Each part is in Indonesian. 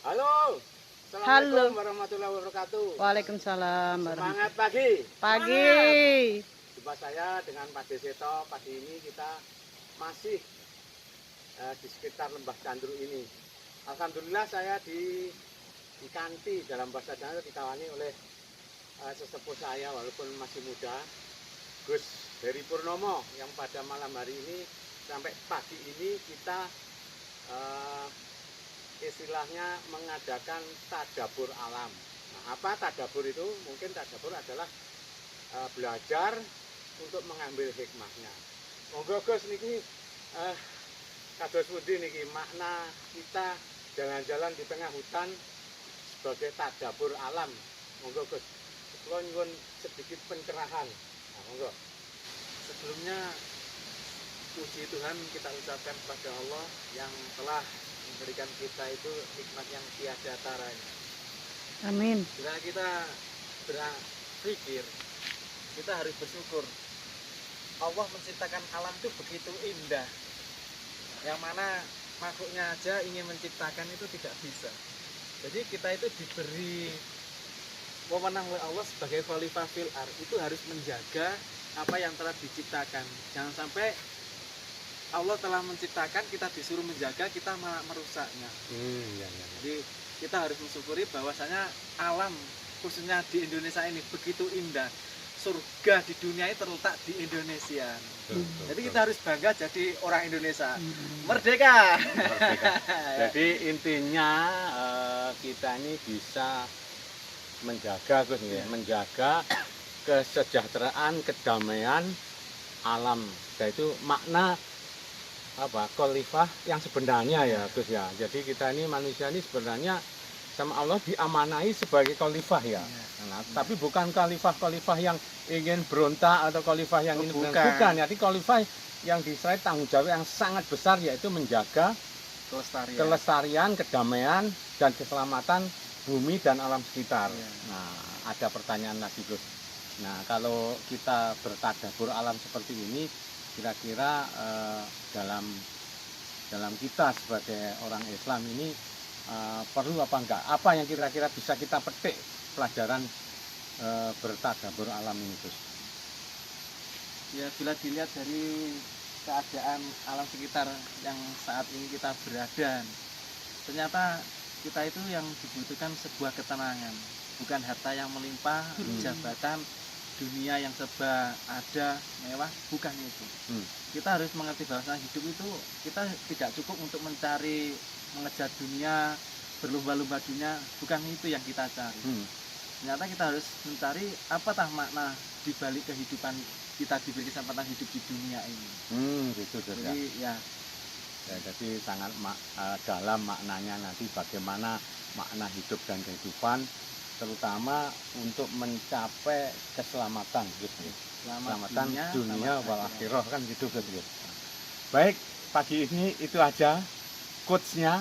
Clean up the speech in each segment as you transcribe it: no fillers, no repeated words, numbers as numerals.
Halo, Assalamualaikum warahmatullahi wabarakatuh. Waalaikumsalam. Semangat pagi. Pagi. Jumpa saya dengan Pak Deseto. Pagi ini kita masih di sekitar Lembah Candru ini. Alhamdulillah saya dikanti dalam bahasa Jawa, ditawani oleh sesepuh saya walaupun masih muda, Gus Heri Purnomo, yang pada malam hari ini sampai pagi ini kita istilahnya mengadakan tadabur alam. Nah, apa tadabur itu? Mungkin tadabur adalah belajar untuk mengambil hikmahnya. Monggo Gus niki kados pundi niki makna kita jalan-jalan di tengah hutan sebagai tadabur alam. Monggo Gus, kula nyuwun sedikit pencerahan. Nah, monggo. Sebelumnya puji Tuhan kita ucapkan kepada Allah yang telah memberikan kita itu nikmat yang tiada taranya. Amin. Bila kita berpikir, kita harus bersyukur. Allah menciptakan alam itu begitu indah, yang mana makhluknya aja ingin menciptakan itu tidak bisa. Jadi kita itu diberi wewenang oleh Allah sebagai khalifah fil ardh, itu harus menjaga apa yang telah diciptakan. Jangan sampai Allah telah menciptakan, kita disuruh menjaga, kita malah merusaknya. Jadi kita harus mensyukuri bahwasanya alam khususnya di Indonesia ini begitu indah. Surga di dunia ini terletak di Indonesia. Jadi kita harus bangga jadi orang Indonesia. Merdeka. Jadi intinya kita ini bisa menjaga Gus, menjaga kesejahteraan, kedamaian alam. Yaitu makna apa khalifah yang sebenarnya ya Gus ya. Jadi kita ini manusia ini sebenarnya sama Allah diamanai sebagai khalifah ya. Nah, tapi bukan khalifah yang ingin berontak atau khalifah yang ingin bukan. Jadi khalifah yang disertai tanggung jawab yang sangat besar, yaitu menjaga kelestarian, kedamaian dan keselamatan bumi dan alam sekitar. Nah, ada pertanyaan lagi Gus. Nah, kalau kita bertadabur alam seperti ini, kira-kira dalam kita sebagai orang Islam ini perlu apa enggak? Apa yang kira-kira bisa kita petik pelajaran bertadabur alam ini Gus? Ya, bila dilihat dari keadaan alam sekitar yang saat ini kita berada, ternyata kita itu yang dibutuhkan sebuah ketenangan, bukan harta yang melimpah, jabatan, dunia yang serba ada, mewah, bukan itu. Kita harus mengerti bahwa hidup itu kita tidak cukup untuk mengejar dunia, berlomba-lomba dunia, bukan itu yang kita cari. Ternyata kita harus mencari apatah makna di balik kehidupan kita, diberi kesempatan hidup di dunia ini. Gitu Jadi ya, jadi sangat dalam maknanya nanti bagaimana makna hidup dan kehidupan, terutama untuk mencapai keselamatan gitu. Keselamatan dunia wal akhirah kan gitu gitu. Baik, pagi ini itu aja quotes-nya.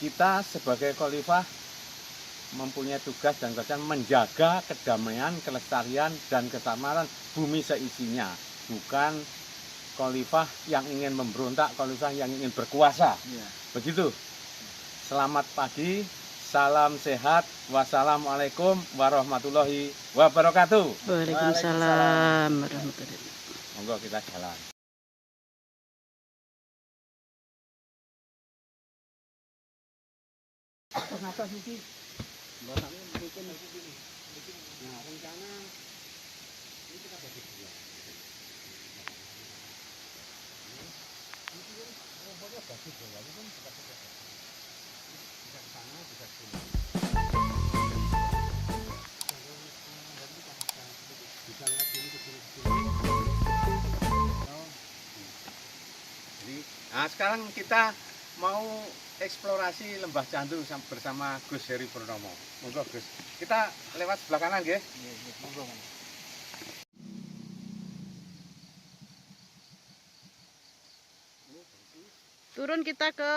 Kita sebagai khalifah mempunyai tugas dan kewajiban menjaga kedamaian, kelestarian dan keselamatan bumi seisinya, bukan khalifah yang ingin memberontak, khalifah yang ingin berkuasa. Begitu. Selamat pagi. Salam sehat. Wassalamualaikum warahmatullahi wabarakatuh. Waalaikumsalam warahmatullahi wabarakatuh. Monggo kita jalan. Kenapa sih? Batangnya bikin begini. Nah, rencana ini kita bagi dua. Ini pokoknya bagi dua, ini kan bisa sana, bisa sini. Bisa lewat sini ke sini. Jadi, nah sekarang kita mau eksplorasi Lembah Candru bersama Gus Heri Purnomo. Monggo Gus. Kita lewat sebelah kanan nggih. Monggo. Turun kita ke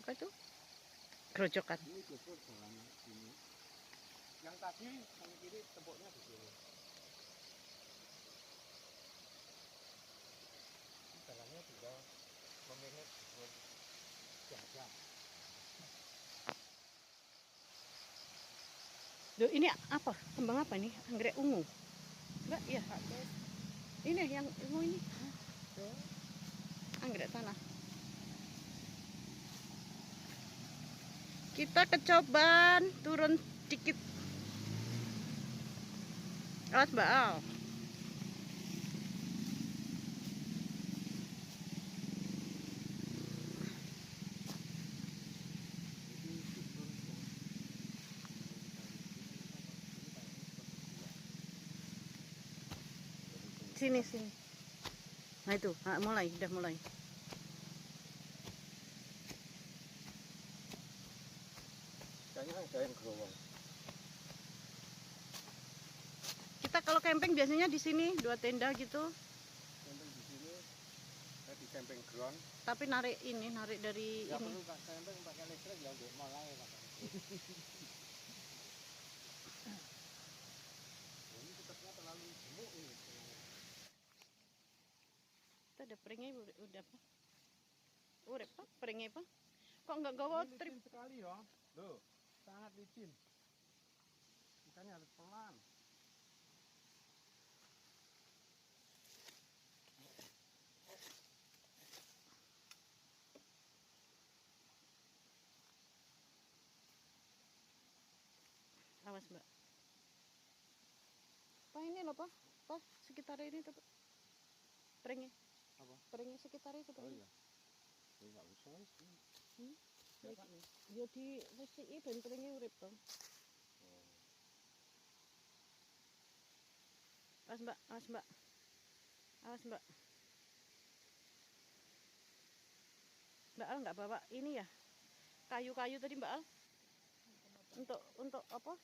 apa itu? Gerojokan. Ini gosok jalan sini. Yang tadi yang kiri temboknya di sini. Jalannya juga memilih jaga. Duh, ini apa? Kembang apa ini? Anggrek ungu. Enggak, ya. Ini yang ungu ini. Anggrek tanah. Kita ke Coban, turun dikit. Awas Mbak Al. Sini, sini. Nah itu, mulai, udah mulai. Kayaknya ada yang growong. Kita kalau camping biasanya di sini 2 tenda gitu, Camping di sini, saya di camping ground. tapi narik dari Ya ini. perlu Kak, camping pakai listrik ya untuk mulai Kak. Ini tetapnya terlalu gemuk ini. Kita ada peringnya udah apa? Urep Pak, peringnya Pak. Kok enggak gawa Ini trip? licin sekali ya. Loh, sangat licin. Makanya harus pelan. Awas Mbak. Pak ini loh Pak, sekitar ini tuh Pak. Peringnya. Apa? Peringnya sekitar itu Oh Pak. iya. Ini nggak usah. Ya, ya di mesti ben peringnya urip toh. Awas Mbak, awas Mbak. Awas Mbak. Mbak Al nggak bawa ini ya? Kayu-kayu tadi Mbak Al? Untuk apa?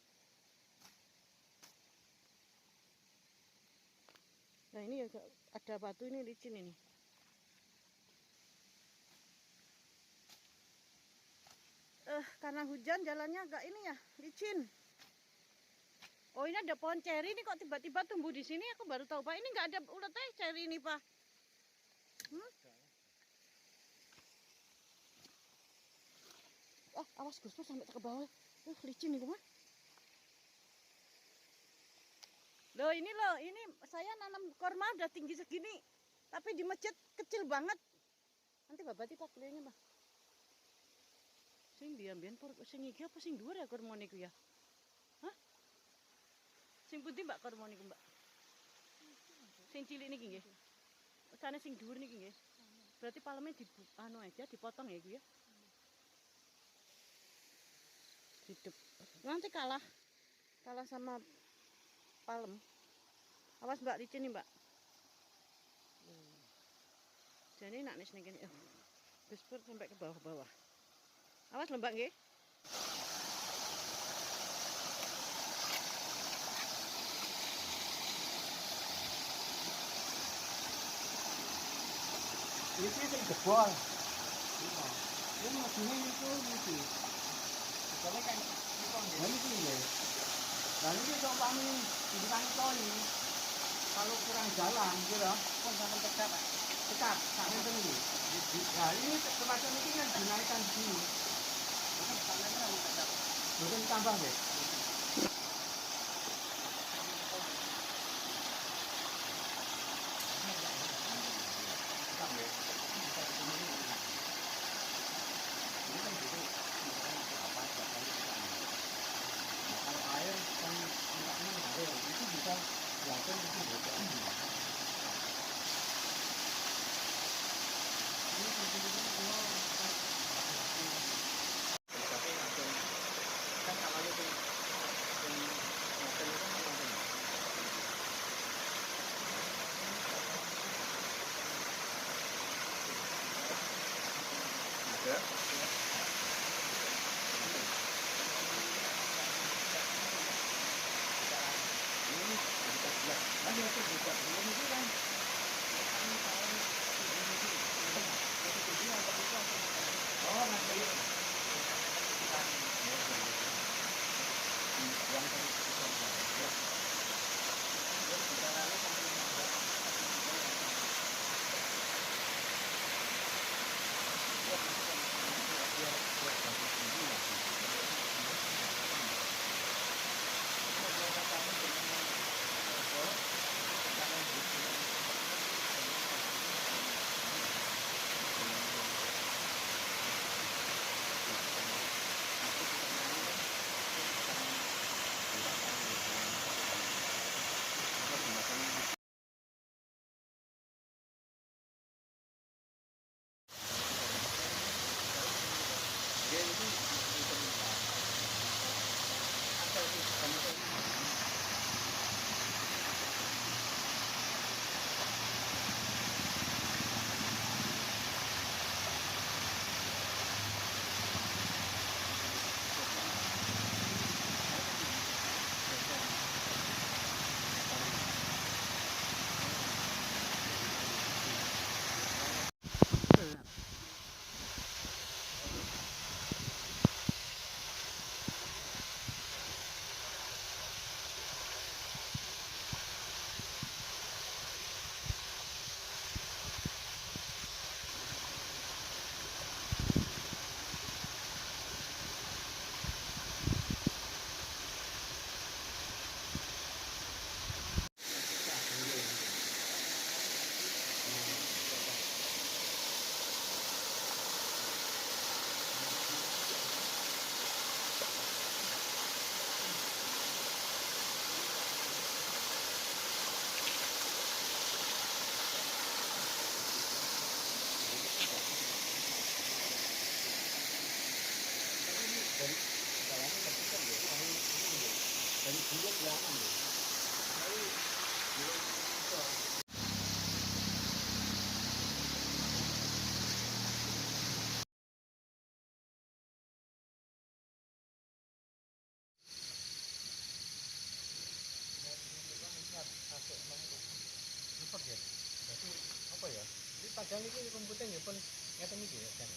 Nah ini ya ada batu ini licin ini. Karena hujan jalannya agak ini ya, licin. Oh ini ada pohon ceri ini kok tiba-tiba tumbuh di sini, aku baru tahu Pak. Ini nggak ada ulat ceri ini Pak. Awas Gus Pur sampai ke bawah. Licin itu mah. Loh ini saya nanam korma udah tinggi segini. Tapi di masjid kecil banget. Nanti Bapak tak kelihatan Pak. Sing diambian pur sing iki apa sing dhuwur ya korma niku ya? Hah? Sing putih Mbak korma niku Mbak. Sing cilik niki nggih. Sane sing dhuwur niki nggih. Berarti paleme aja dipotong ya iku ya. Hidup. Nanti kalah sama palem. Awas Mbak licin nih Mbak. Jadi nak nis nih gini. Gus Pur sampai ke bawah-bawah. Awas lho Mbak nggih. Ini sing jebol. Ini masine niku iki. Soale kan iki nggih. Lah ini sompami dibukangi toli. Kalau kurang jalan kira pun sampai tegak Pak. Tegak sak ngenten iki. Nah ini semacam ini kan dinaikkan di sini. Bukan tanahnya mau tegak. Bukan tambah nggih. Kalau air kan enggaknya ngalir itu bisa dilakukan itu bocor. Ini kan kalau itu Apa ya? Ini padang ini rumputnya ya pun ngeten iki ya kan.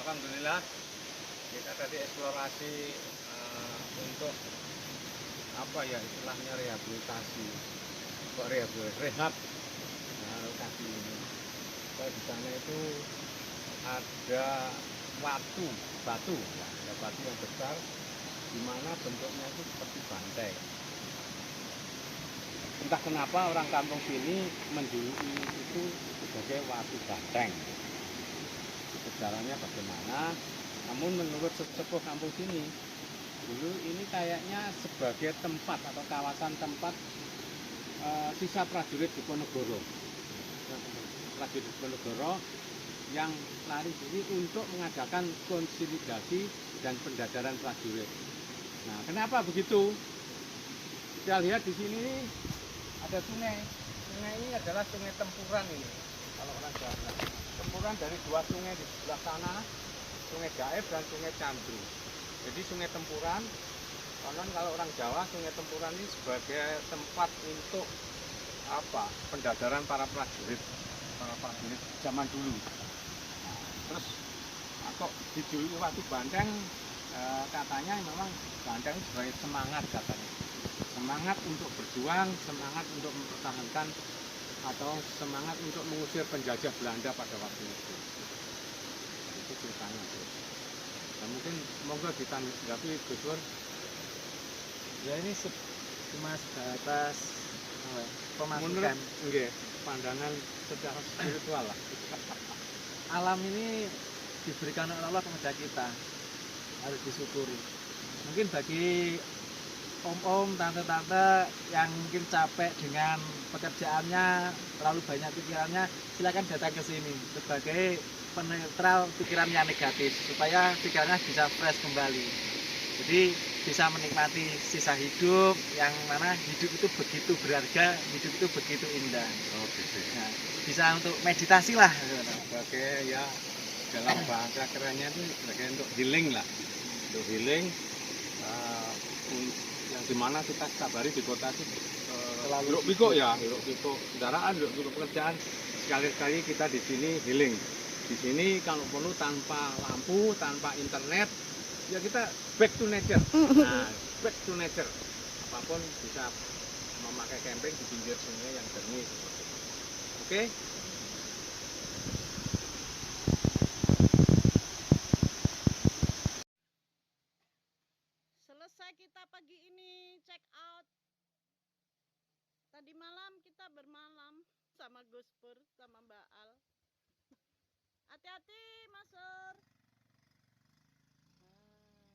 Alhamdulillah kita tadi eksplorasi untuk apa ya istilahnya rehabilitasi kok rehab kaki ini. Kalau di sana itu ada batu ya, ada batu yang besar di mana bentuknya itu seperti banteng. Entah kenapa orang kampung sini menjuluki itu sebagai watu banteng. Sejarahnya bagaimana? Namun menurut sesepuh kampung sini, dulu ini kayaknya sebagai tempat atau kawasan tempat sisa prajurit Diponegoro. Prajurit Diponegoro yang lari diri untuk mengadakan konsolidasi dan pendadaran prajurit. Nah, kenapa begitu? Kita lihat di sini ada sungai. Sungai ini adalah sungai Tempuran ini. Kalau orang Jawa, Tempuran dari dua sungai di sebelah sana, Sungai Gaib dan Sungai Candru. Jadi Sungai Tempuran, konon kalau orang Jawa Sungai Tempuran ini sebagai tempat untuk apa? Pendadaran para prajurit zaman dulu. Nah, terus kok dijuluki watu banteng, katanya memang banteng sebagai semangat katanya. semangat untuk berjuang, semangat untuk mempertahankan atau semangat untuk mengusir penjajah Belanda pada waktu itu. Itu ceritanya. Nah, mungkin monggo ditanggapi Gus Dur. Ya ini cuma sebatas apa ya, Menurut pemasukan. nggih, pandangan secara spiritual lah. Alam ini diberikan oleh Allah kepada kita, harus disyukuri. Mungkin bagi om-om, tante-tante yang mungkin capek dengan pekerjaannya, terlalu banyak pikirannya, silakan datang ke sini sebagai penetral pikiran yang negatif supaya pikirannya bisa fresh kembali. Jadi bisa menikmati sisa hidup yang mana hidup itu begitu berharga, hidup itu begitu indah. Oh, gitu. Nah, bisa untuk meditasi lah. Sebagai ya dalam bahasa kerennya itu sebagai untuk healing lah, untuk healing yang dimana kita setiap hari di kota itu Selalu hiruk pikuk ya, hiruk pikuk kendaraan, hiruk pikuk pekerjaan. Sekali-sekali kita di sini healing. Di sini kalau perlu tanpa lampu, tanpa internet, ya kita back to nature. Nah, back to nature. Apapun bisa memakai camping di pinggir sungai yang jernih. Oke? Selesai kita pagi ini check out. Tadi malam kita bermalam sama Gus Pur, sama Mbak Al. Hati-hati, Mas Sur.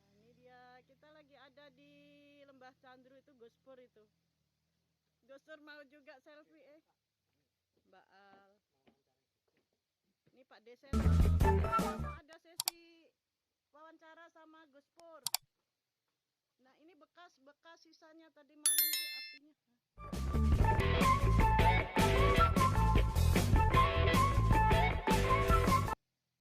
Nah, ini dia, kita lagi ada di Lembah Candru itu, Gus Pur itu. Gus Pur mau juga selfie Mbak Al. Ini Pak Desen. Ada sesi wawancara sama Gus Pur. Nah, ini bekas-bekas sisanya tadi malam tuh apinya.